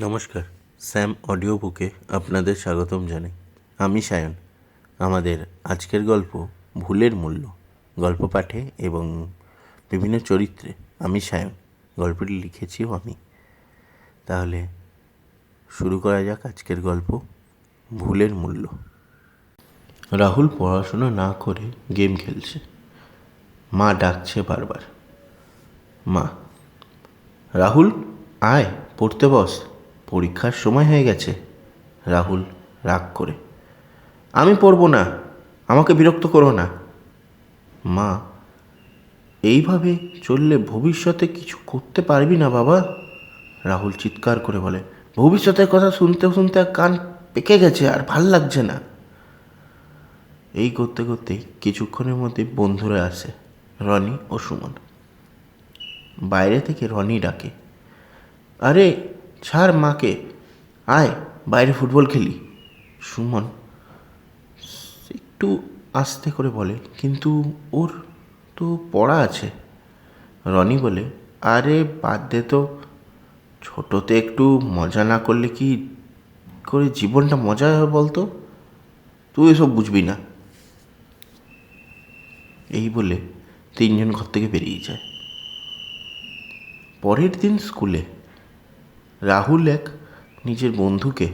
নমস্কার, Sam audio বুকে আপনাদের স্বাগতম জানাই। আমি সায়ন। আমাদের আজকের গল্প ভুলের মূল্য। গল্প পাঠে এবং বিভিন্ন চরিত্রে আমি সায়ন, গল্পটি লিখেছিও আমি। তাহলে শুরু করা যাক আজকের গল্প ভুলের মূল্য। রাহুল পড়াশোনা না করে গেম খেলছে। মা ডাকছে বারবার। মা, রাহুল আয় পড়তে বস, পরীক্ষার সময় হয়ে গেছে। রাহুল রাগ করে, আমি পড়বো না, আমাকে বিরক্ত করো না। মা, এইভাবে চললে ভবিষ্যতে কিছু করতে পারবি না বাবা। রাহুল চিৎকার করে বলে, ভবিষ্যতের কথা শুনতে শুনতে কান পেকে গেছে, আর ভাল লাগছে না। এই করতে করতে কিছুক্ষণের মধ্যে বন্ধুরা আসে, রনি ও সুমন। বাইরে থেকে রনি ডাকে, আরে ছাড় মাকে, আয় বাইরে ফুটবল খেলি। সুমন একটু আস্তে করে বলে, কিন্তু ওর তো পড়া আছে। রনি বলে, আরে বাদ দে তো, ছোটোতে একটু মজা না করলে কি করে জীবনটা মজা হবে বলতো, তুই এসব বুঝবি না। এই বলে তিনজন ঘর থেকে বেরিয়ে যায়। পরের দিন স্কুলে রাহুল এক নিজের বন্ধুকে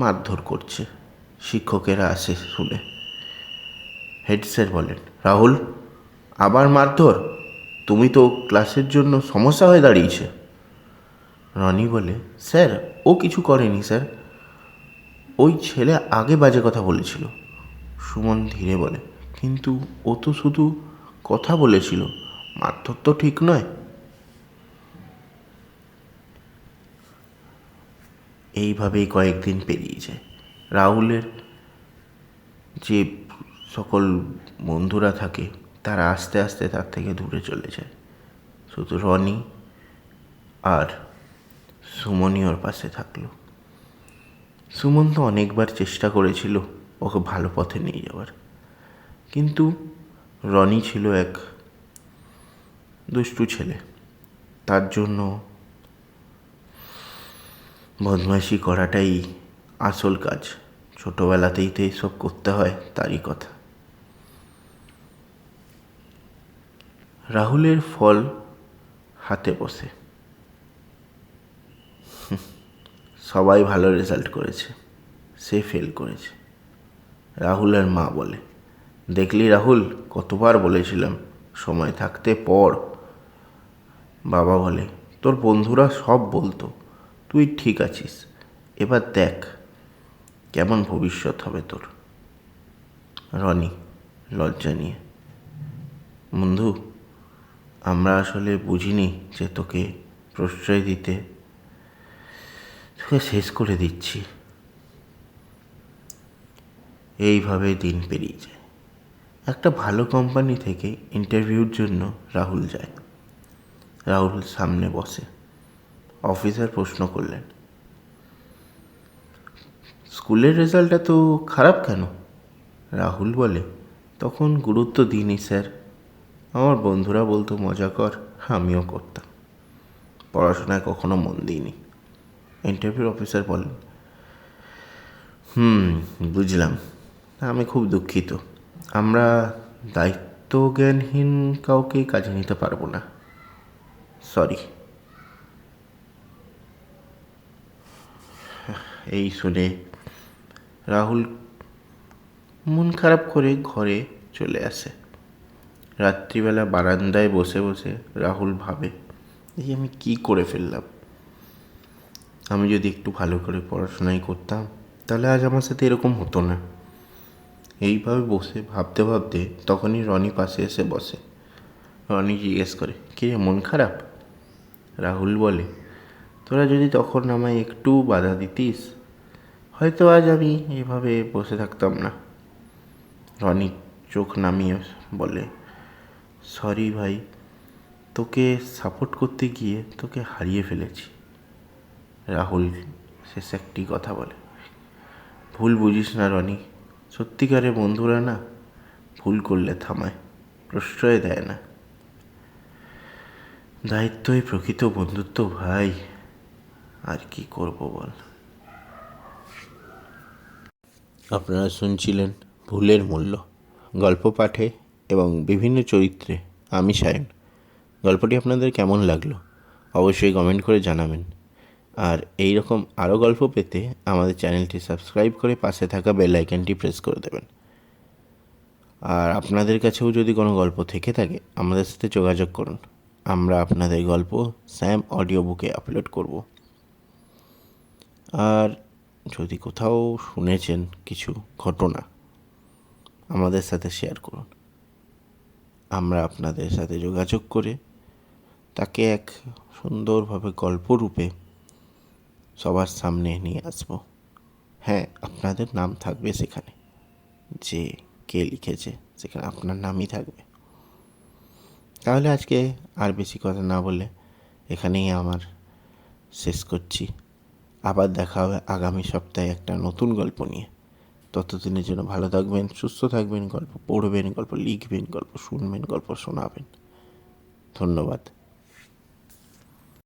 মারধর করছে। শিক্ষকেরা আসে শুনে। হেড স্যার বলেন, রাহুল আবার মারধর? তুমি তো ক্লাসের জন্য সমস্যা হয়ে দাঁড়িয়েছে। রনি বলে, স্যার ও কিছু করেনি স্যার, ওই ছেলে আগে বাজে কথা বলেছিল। সুমন ধীরে বলে, কিন্তু ও তো শুধু কথা বলেছিল, মারধর তো ঠিক নয়। এইভাবেই কয়েকদিন পেরিয়ে যায়। রাহুলের যে সকল বন্ধুরা থাকে তারা আস্তে আস্তে তার থেকে দূরে চলে যায়। শুধু রনি আর সুমনই ওর পাশে থাকলো। সুমন তো অনেকবার চেষ্টা করেছিল ওকে ভালো পথে নিয়ে যাওয়ার, কিন্তু রনি ছিল এক দুষ্টু ছেলে। তার জন্য বদমাইশি করাটাই আসল কাজ। ছোটোবেলাতেই তো এইসব করতে হয়, তারই কথা। রাহুলের ফল হাতে বসে। সবাই ভালো রেজাল্ট করেছে, সে ফেল করেছে। রাহুলের মা বলে, দেখলি রাহুল, কতবার বলেছিলাম সময় থাকতে পড়। বাবা বলে, তোর বন্ধুরা সব বলতো তুই ঠিক আছিস, এবার দেখ কেমন ভবিষ্যৎ হবে তোর। রনি লজ্জা নিয়ে, বন্ধু আমরা আসলে বুঝিনি যে তোকে প্রশ্রয় দিতে তোকে শেষ করে দিচ্ছি। এইভাবে দিন পেরিয়ে যায়। একটা ভালো কোম্পানি থেকে ইন্টারভিউর জন্য রাহুল যায়। রাহুল সামনে বসে। অফিসার প্রশ্ন করলেন, স্কুলের রেজাল্ট এত খারাপ কেন? রাহুল বলে, তখন গুরুত্ব দিইনি স্যার, আমার বন্ধুরা বলতো মজা কর, আমিও করতাম, পড়াশোনায় কখনো মন দিইনি। ইন্টারভিউ অফিসার বলেন, বুঝলাম, আমি খুব দুঃখিত, আমরা দায়িত্বজ্ঞানহীন কাউকে কাজে নিতে পারবো না, সরি। এই শুনে রাহুল মন খারাপ করে ঘরে চলে আসে। রাত্রিবেলা বারান্দায় বসে বসে রাহুল ভাবে, এই আমি কি করে ফেললাম। আমি যদি একটু ভালো করে পড়াশোনাই করতাম তাহলে আজ আমার সাথে এরকম হতো না। এইভাবে বসে ভাবতে ভাবতে তখনই রনি পাশে এসে বসে। রনি জিজ্ঞেস করে, কে মন খারাপ? রাহুল বলে, তোরা যদি তখন আমায় একটু বাধা দিতিস হয়তো আজ আমি এভাবে বসে থাকতাম না। রনি চোখ নামিয়ে বলে, সরি ভাই, তোকে সাপোর্ট করতে গিয়ে তোকে হারিয়ে ফেলেছি। রাহুল শেষ একটি কথা বলে, ভুল বুঝিস না রনি, সত্যিকারের বন্ধুরা না ভুল করলে থামায়, প্রশ্রয় দেয় না। দায়িত্বই প্রকৃত বন্ধুত্ব ভাই, আর কি করব বল। আপনারা শুনছিলেন ভুলের মূল্য, গল্প পাঠে এবং বিভিন্ন চরিত্রে আমি সায়ন। গল্পটি আপনাদের কেমন লাগলো অবশ্যই কমেন্ট করে জানাবেন। আর এই রকম আরও গল্প পেতে আমাদের চ্যানেলটি সাবস্ক্রাইব করে পাশে থাকা বেল আইকনটি প্রেস করে দেবেন। আর আপনাদের কাছেও যদি কোনো গল্প থেকে থাকে আমাদের সাথে যোগাযোগ করুন, আমরা আপনাদের গল্প স্যাম অডিও বুকে আপলোড করব। আর যদি কোথাও শুনেছেন কিছু ঘটনা আমাদের সাথে শেয়ার করুন, আমরা আপনাদের সাথে যোগাযোগ করে তাকে এক সুন্দরভাবে গল্পরূপে সবার সামনে নিয়ে আসব। হ্যাঁ, আপনাদের নাম থাকবে সেখানে, যে কে লিখেছে সেখানে আপনার নামই থাকবে। তাহলে আজকে আর বেশি কথা না বলে এখানেই আমার শেষ করছি। আবার দেখা হবে আগামী সপ্তাহে একটা নতুন গল্প নিয়ে। ততদিনের জন্য ভালো থাকবেন, সুস্থ থাকবেন, গল্প পড়বেন, গল্প লিখবেন, গল্প শুনবেন, গল্প শোনাবেন। ধন্যবাদ।